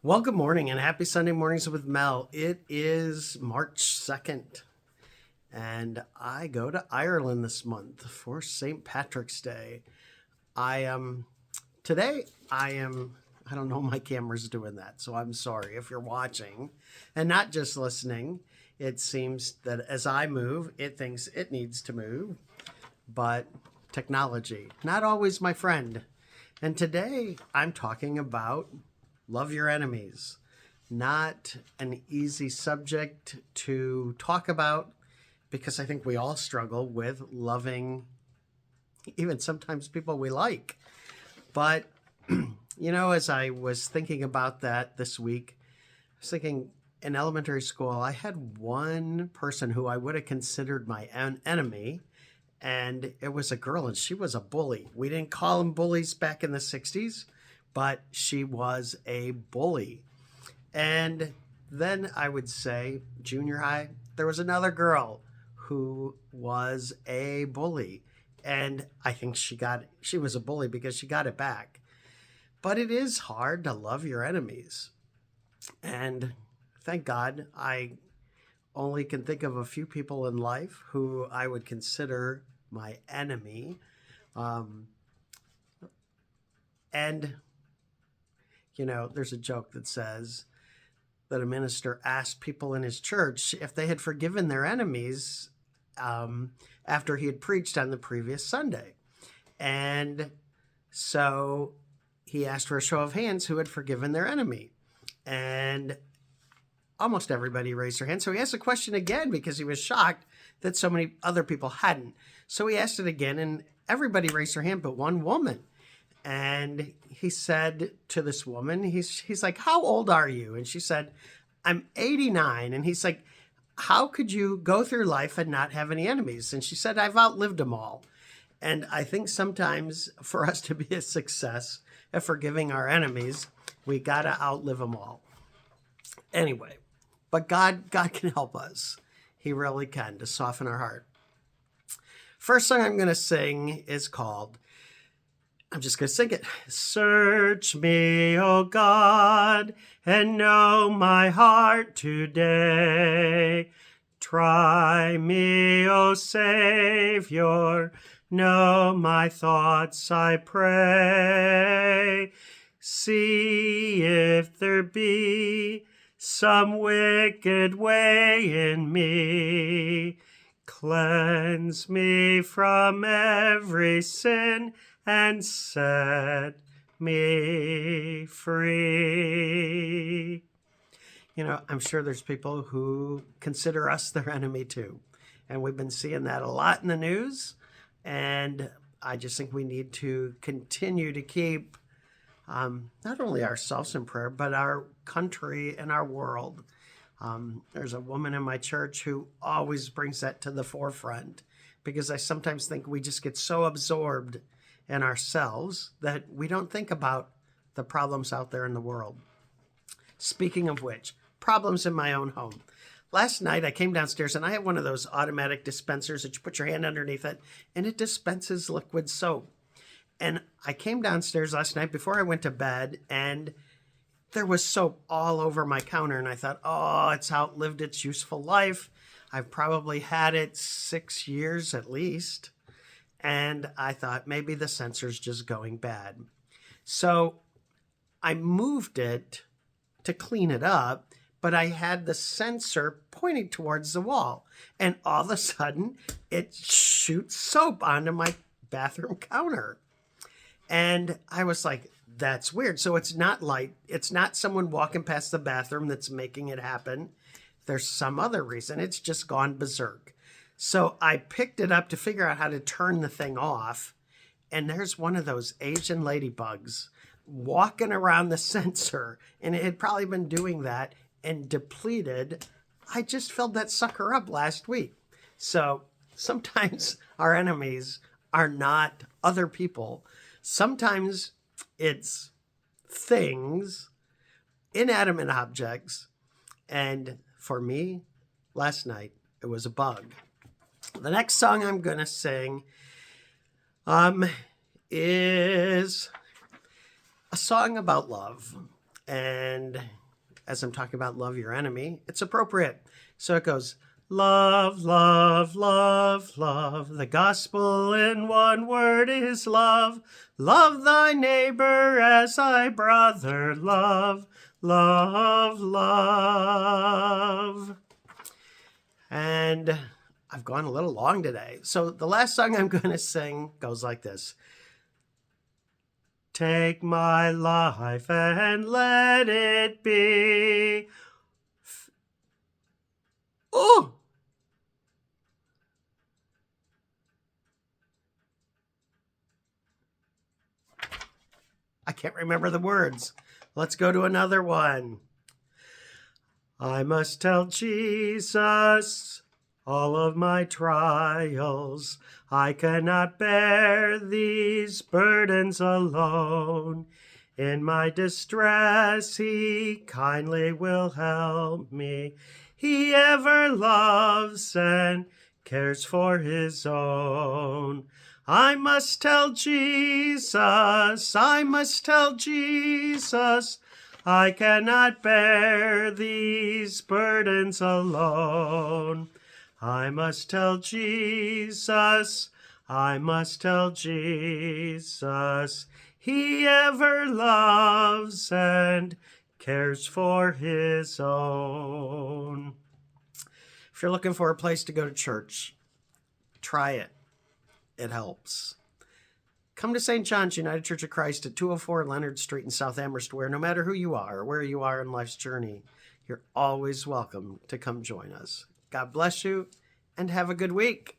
Well, good morning and happy Sunday mornings with Mel. It is March 2nd, and I go to Ireland this month for St. Patrick's Day. I am, today, I don't know, my camera's doing that, so I'm sorry if you're watching and not just listening. It seems that as I move, it thinks it needs to move, but technology, not always my friend. And today I'm talking about love your enemies. Not an easy subject to talk about because I think we all struggle with loving even sometimes people we like. But, as I was thinking about that this week, I was thinking in elementary school, I had one person who I would have considered my enemy, and it was a girl, and she was a bully. We didn't call them bullies back in the 60s, but she was a bully. And then I would say junior high, there was another girl who was a bully. And I think she was a bully because she got it back. But it is hard to love your enemies. And thank God I only can think of a few people in life who I would consider my enemy. And there's a joke that says that a minister asked people in his church if they had forgiven their enemies after he had preached on the previous Sunday. And so he asked for a show of hands who had forgiven their enemy. And almost everybody raised their hand. So he asked the question again because he was shocked that so many other people hadn't. So he asked it again, and everybody raised their hand but one woman. And he said to this woman, he's like, "How old are you?" And she said, "I'm 89." And he's like, "How could you go through life and not have any enemies?" And she said, "I've outlived them all." And I think sometimes for us to be a success at forgiving our enemies, we got to outlive them all. Anyway, but God can help us. He really can, to soften our heart. First song I'm going to sing is called, I'm just going to sing it. Search me, O God, and know my heart today. Try me, O Savior, know my thoughts, I pray. See if there be some wicked way in me. Cleanse me from every sin and set me free. I'm sure there's people who consider us their enemy too. And we've been seeing that a lot in the news. And I just think we need to continue to keep not only ourselves in prayer, but our country and our world. There's a woman in my church who always brings that to the forefront because I sometimes think we just get so absorbed in ourselves that we don't think about the problems out there in the world. Speaking of which, problems in my own home. Last night I came downstairs and I have one of those automatic dispensers that you put your hand underneath it and it dispenses liquid soap. And I came downstairs last night before I went to bed and there was soap all over my counter. And I thought, oh, it's outlived its useful life. I've probably had it 6 years at least. And I thought maybe the sensor's just going bad. So I moved it to clean it up, but I had the sensor pointing towards the wall. And all of a sudden, it shoots soap onto my bathroom counter. And I was like, that's weird. So it's not someone walking past the bathroom that's making it happen. There's some other reason. It's just gone berserk. So I picked it up to figure out how to turn the thing off. And there's one of those Asian ladybugs walking around the sensor. And it had probably been doing that and depleted. I just filled that sucker up last week. So sometimes our enemies are not other people. Sometimes it's things, inanimate objects. And for me, last night, it was a bug. The next song I'm going to sing is a song about love. And as I'm talking about love your enemy, it's appropriate. So it goes, love, love, love, love. The gospel in one word is love. Love thy neighbor as thy brother. Love, love, love. And I've gone a little long today. So the last song I'm going to sing goes like this. Take my life and let it be. Oh! I can't remember the words. Let's go to another one. I must tell Jesus all of my trials. I cannot bear these burdens alone. In my distress, he kindly will help me. He ever loves and cares for his own. I must tell Jesus, I must tell Jesus, I cannot bear these burdens alone. I must tell Jesus, I must tell Jesus, he ever loves and cares for his own. If you're looking for a place to go to church, try it. It helps. Come to St. John's United Church of Christ at 204 Leonard Street in South Amherst, where no matter who you are or where you are in life's journey, you're always welcome to come join us. God bless you and have a good week.